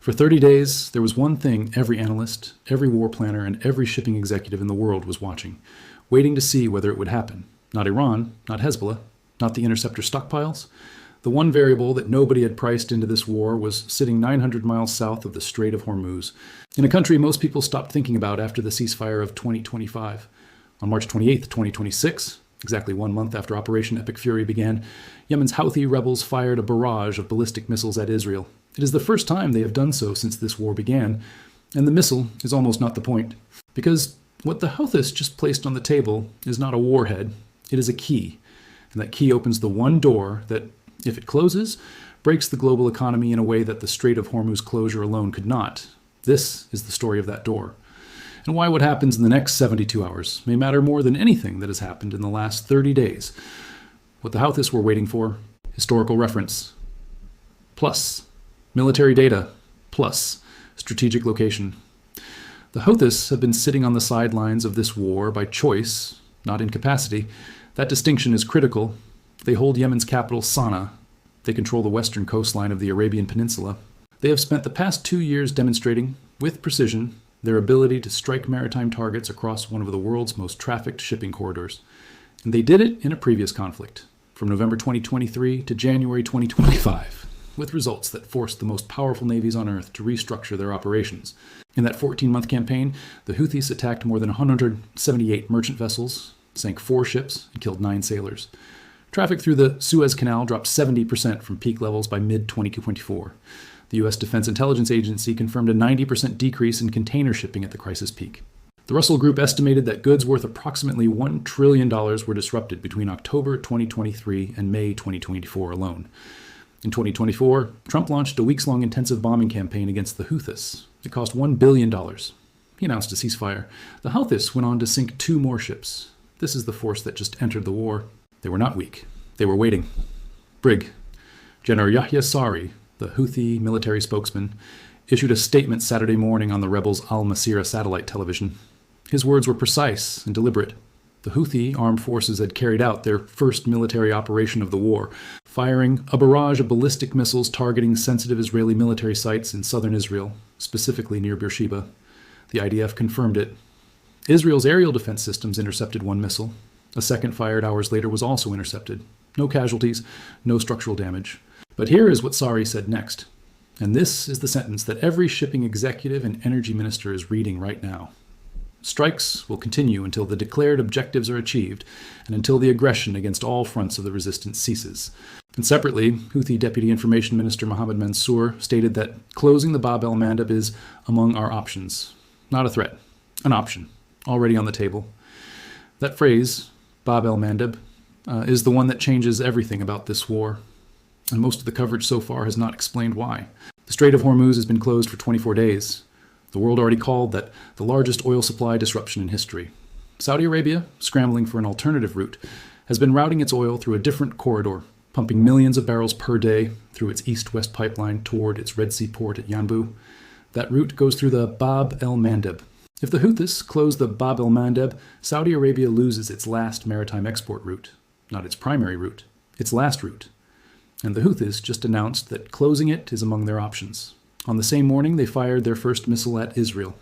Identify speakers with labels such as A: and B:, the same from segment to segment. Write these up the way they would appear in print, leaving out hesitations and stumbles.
A: For 30 days, there was one thing every analyst, every war planner, and every shipping executive in the world was watching, waiting to see whether it would happen. Not Iran, not Hezbollah, not the interceptor stockpiles. The one variable that nobody had priced into this war was sitting 900 miles south of the Strait of Hormuz, in a country most people stopped thinking about after the ceasefire of 2025. On March 28, 2026, exactly 1 month after Operation Epic Fury began, Yemen's Houthi rebels fired a barrage of ballistic missiles at Israel. It is the first time they have done so since this war began, and the missile is almost not the point. Because what the Houthis just placed on the table is not a warhead, it is a key. And that key opens the one door that, if it closes, breaks the global economy in a way that the Strait of Hormuz closure alone could not. This is the story of that door. And why what happens in the next 72 hours may matter more than anything that has happened in the last 30 days. What the Houthis were waiting for: historical reference, plus military data, plus strategic location. The Houthis have been sitting on the sidelines of this war by choice, not incapacity. That distinction is critical. They hold Yemen's capital, Sana'a. They control the western coastline of the Arabian Peninsula. They have spent the past 2 years demonstrating, with precision, their ability to strike maritime targets across one of the world's most trafficked shipping corridors. And they did it in a previous conflict, from November 2023 to January 2025, with results that forced the most powerful navies on Earth to restructure their operations. In that 14-month campaign, the Houthis attacked more than 178 merchant vessels, sank 4 ships, and killed 9 sailors. Traffic through the Suez Canal dropped 70% from peak levels by mid-2024. The U.S. Defense Intelligence Agency confirmed a 90% decrease in container shipping at the crisis peak. The Russell Group estimated that goods worth approximately $1 trillion were disrupted between October 2023 and May 2024 alone. In 2024, Trump launched a weeks-long intensive bombing campaign against the Houthis. It cost $1 billion. He announced a ceasefire. The Houthis went on to sink 2 more ships. This is the force that just entered the war. They were not weak. They were waiting. Brig General Yahya Sari, the Houthi military spokesman, issued a statement Saturday morning on the rebels' Al-Masirah satellite television. His words were precise and deliberate. The Houthi armed forces had carried out their first military operation of the war, firing a barrage of ballistic missiles targeting sensitive Israeli military sites in southern Israel, specifically near Beersheba. The IDF confirmed it. Israel's aerial defense systems intercepted 1 missile. A second fired hours later was also intercepted. No casualties, no structural damage. But here is what Sari said next. And this is the sentence that every shipping executive and energy minister is reading right now. Strikes will continue until the declared objectives are achieved and until the aggression against all fronts of the resistance ceases. And separately, Houthi Deputy Information Minister Mohammed Mansour stated that closing the Bab el-Mandeb is among our options. Not a threat, an option, already on the table. That phrase, Bab el-Mandeb, is the one that changes everything about this war. And most of the coverage so far has not explained why. The Strait of Hormuz has been closed for 24 days. The world already called that the largest oil supply disruption in history. Saudi Arabia, scrambling for an alternative route, has been routing its oil through a different corridor, pumping millions of barrels per day through its east-west pipeline toward its Red Sea port at Yanbu. That route goes through the Bab el-Mandeb. If the Houthis close the Bab el-Mandeb, Saudi Arabia loses its last maritime export route. Not its primary route, its last route. And the Houthis just announced that closing it is among their options. On the same morning, they fired their first missile at Israel.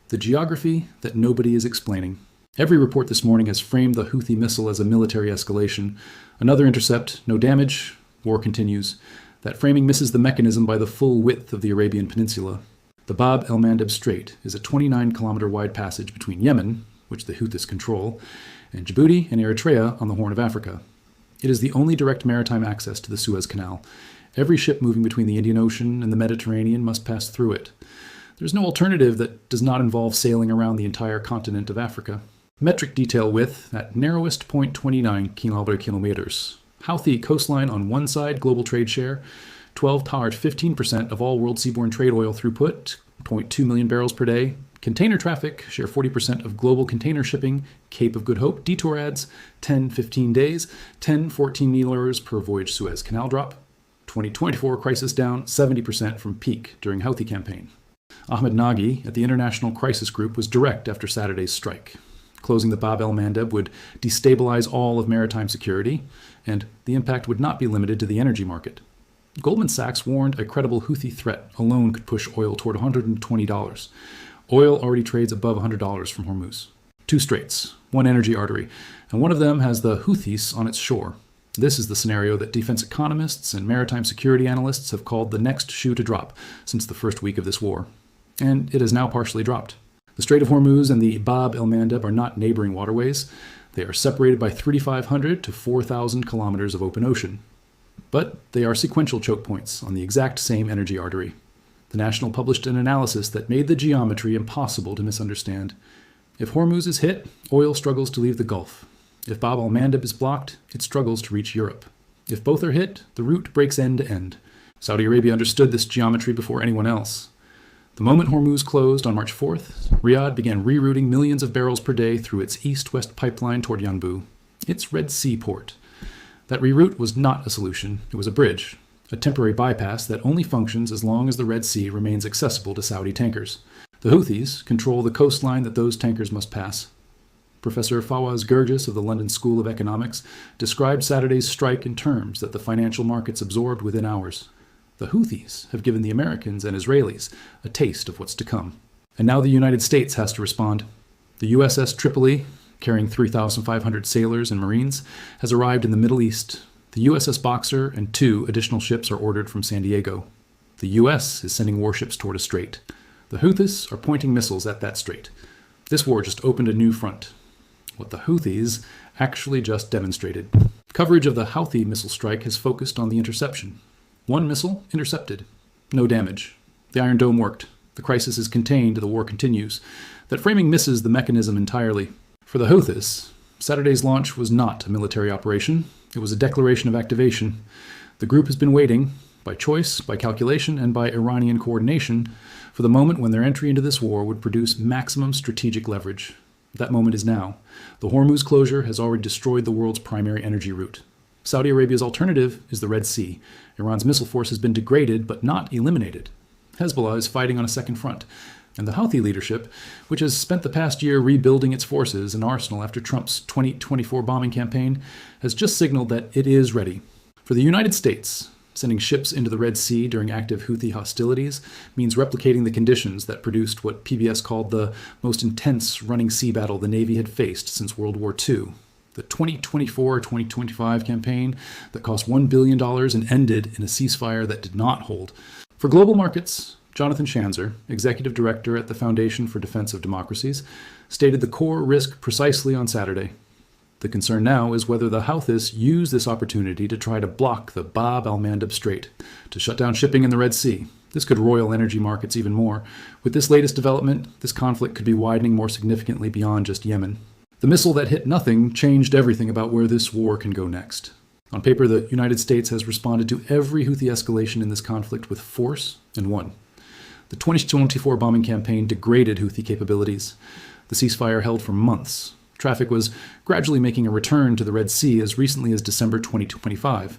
A: The geography that nobody is explaining. Every report this morning has framed the Houthi missile as a military escalation. Another intercept, no damage, war continues. That framing misses the mechanism by the full width of the Arabian Peninsula. The Bab el-Mandeb Strait is a 29-kilometer wide passage between Yemen, which the Houthis control, and Djibouti and Eritrea on the Horn of Africa. It is the only direct maritime access to the Suez Canal. Every ship moving between the Indian Ocean and the Mediterranean must pass through it. There's no alternative that does not involve sailing around the entire continent of Africa. Metric detail width at narrowest point 29 kilometers. Houthi coastline on one side, global trade share, 12 toward 15% of all world seaborne trade oil throughput, 0.2 million barrels per day. Container traffic, share 40% of global container shipping. Cape of Good Hope, detour adds, 10-15 days, 10-14 needle hours per voyage Suez Canal drop. 2024 crisis down 70% from peak during Houthi campaign. Ahmed Nagy at the International Crisis Group was direct after Saturday's strike. Closing the Bab el-Mandeb would destabilize all of maritime security, and the impact would not be limited to the energy market. Goldman Sachs warned a credible Houthi threat alone could push oil toward $120. Oil already trades above $100 from Hormuz. Two straits, one energy artery, and one of them has the Houthis on its shore. This is the scenario that defense economists and maritime security analysts have called the next shoe to drop since the first week of this war. And it has now partially dropped. The Strait of Hormuz and the Bab el-Mandeb are not neighboring waterways. They are separated by 3,500 to 4,000 kilometers of open ocean. But they are sequential choke points on the exact same energy artery. The National published an analysis that made the geometry impossible to misunderstand. If Hormuz is hit, oil struggles to leave the Gulf. If Bab el-Mandeb is blocked, it struggles to reach Europe. If both are hit, the route breaks end to end. Saudi Arabia understood this geometry before anyone else. The moment Hormuz closed on March 4th, Riyadh began rerouting millions of barrels per day through its east-west pipeline toward Yanbu, its Red Sea port. That reroute was not a solution, it was a bridge, a temporary bypass that only functions as long as the Red Sea remains accessible to Saudi tankers. The Houthis control the coastline that those tankers must pass. Professor Fawaz Gergis of the London School of Economics described Saturday's strike in terms that the financial markets absorbed within hours. The Houthis have given the Americans and Israelis a taste of what's to come. And now the United States has to respond. The USS Tripoli, carrying 3,500 sailors and Marines, has arrived in the Middle East. The USS Boxer and 2 additional ships are ordered from San Diego. The U.S. is sending warships toward a strait. The Houthis are pointing missiles at that strait. This war just opened a new front. What the Houthis actually just demonstrated. Coverage of the Houthi missile strike has focused on the interception. One missile intercepted. No damage. The Iron Dome worked. The crisis is contained. The war continues. That framing misses the mechanism entirely. For the Houthis, Saturday's launch was not a military operation. It was a declaration of activation. The group has been waiting, by choice, by calculation, and by Iranian coordination, for the moment when their entry into this war would produce maximum strategic leverage. That moment is now. The Hormuz closure has already destroyed the world's primary energy route. Saudi Arabia's alternative is the Red Sea. Iran's missile force has been degraded but not eliminated. Hezbollah is fighting on a second front. And the Houthi leadership, which has spent the past year rebuilding its forces and arsenal after Trump's 2024 bombing campaign, has just signaled that it is ready. For the United States, sending ships into the Red Sea during active Houthi hostilities means replicating the conditions that produced what PBS called the most intense running sea battle the Navy had faced since World War II. The 2024-2025 campaign that cost $1 billion and ended in a ceasefire that did not hold. For global markets, Jonathan Schanzer, executive director at the Foundation for Defense of Democracies, stated the core risk precisely on Saturday. The concern now is whether the Houthis use this opportunity to try to block the Bab el-Mandeb Strait, to shut down shipping in the Red Sea. This could roil energy markets even more. With this latest development, this conflict could be widening more significantly beyond just Yemen. The missile that hit nothing changed everything about where this war can go next. On paper, the United States has responded to every Houthi escalation in this conflict with force and won. The 2024 bombing campaign degraded Houthi capabilities. The ceasefire held for months. Traffic was gradually making a return to the Red Sea as recently as December 2025.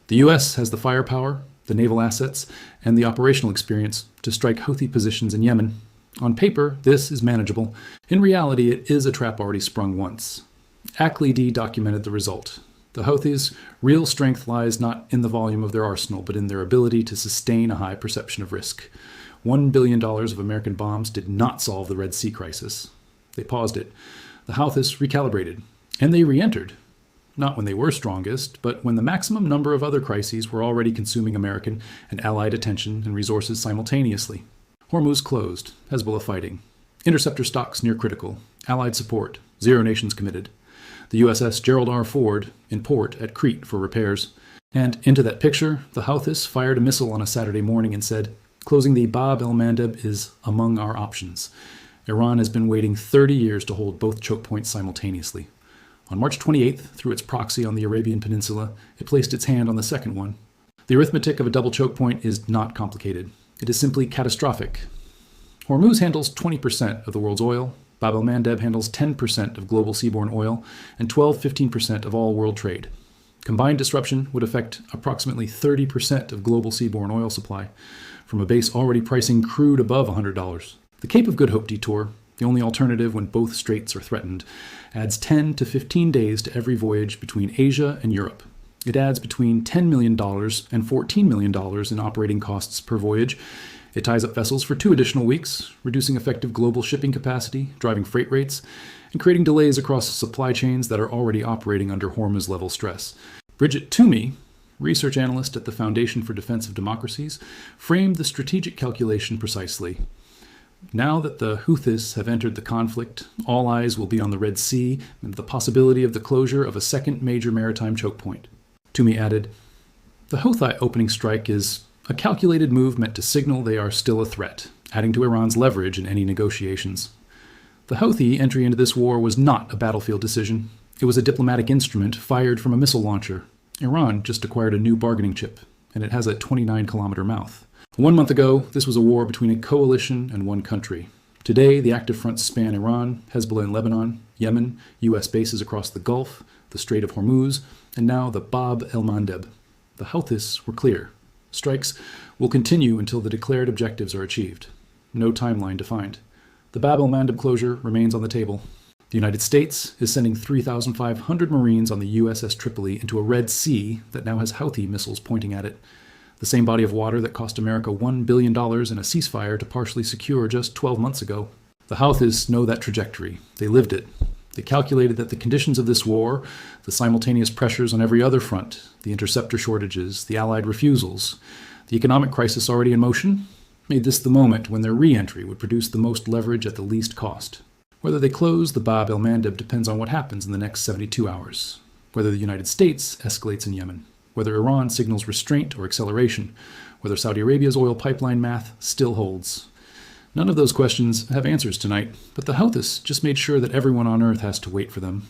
A: The U.S. has the firepower, the naval assets, and the operational experience to strike Houthi positions in Yemen. On paper, this is manageable. In reality, it is a trap already sprung once. Akli documented the result. The Houthis' real strength lies not in the volume of their arsenal, but in their ability to sustain a high perception of risk. $1 billion of American bombs did not solve the Red Sea crisis. They paused it. The Houthis recalibrated, and they re-entered. Not when they were strongest, but when the maximum number of other crises were already consuming American and Allied attention and resources simultaneously. Hormuz closed, Hezbollah fighting. Interceptor stocks near critical. Allied support. 0 nations committed. The USS Gerald R. Ford in port at Crete for repairs. And into that picture, the Houthis fired a missile on a Saturday morning and said, "Closing the Bab el-Mandeb is among our options." Iran has been waiting 30 years to hold both choke points simultaneously. On March 28th, through its proxy on the Arabian Peninsula, it placed its hand on the second one. The arithmetic of a double choke point is not complicated. It is simply catastrophic. Hormuz handles 20% of the world's oil. Bab el-Mandeb handles 10% of global seaborne oil and 12-15% of all world trade. Combined disruption would affect approximately 30% of global seaborne oil supply, from a base already pricing crude above $100. The Cape of Good Hope detour, the only alternative when both straits are threatened, adds 10 to 15 days to every voyage between Asia and Europe. It adds between $10 million and $14 million in operating costs per voyage. It ties up vessels for 2 additional weeks, reducing effective global shipping capacity, driving freight rates, and creating delays across supply chains that are already operating under Hormuz-level stress. Bridget Toomey, research analyst at the Foundation for Defense of Democracies, framed the strategic calculation precisely. Now that the Houthis have entered the conflict, all eyes will be on the Red Sea and the possibility of the closure of a second major maritime choke point. Toomey added, "The Houthi opening strike is a calculated move meant to signal they are still a threat, adding to Iran's leverage in any negotiations. The Houthi entry into this war was not a battlefield decision. It was a diplomatic instrument fired from a missile launcher. Iran just acquired a new bargaining chip, and it has a 29-kilometer mouth. 1 month ago, this was a war between a coalition and one country. Today, the active fronts span Iran, Hezbollah in Lebanon, Yemen, U.S. bases across the Gulf, the Strait of Hormuz, and now the Bab el-Mandeb. The Houthis were clear. Strikes will continue until the declared objectives are achieved. No timeline defined. The Bab el-Mandeb closure remains on the table. The United States is sending 3,500 Marines on the USS Tripoli into a Red Sea that now has Houthi missiles pointing at it. The same body of water that cost America $1 billion in a ceasefire to partially secure just 12 months ago. The Houthis know that trajectory. They lived it. They calculated that the conditions of this war, the simultaneous pressures on every other front, the interceptor shortages, the Allied refusals, the economic crisis already in motion, made this the moment when their re-entry would produce the most leverage at the least cost. Whether they close the Bab el-Mandeb depends on what happens in the next 72 hours. Whether the United States escalates in Yemen. Whether Iran signals restraint or acceleration. Whether Saudi Arabia's oil pipeline math still holds. None of those questions have answers tonight, but the Houthis just made sure that everyone on Earth has to wait for them.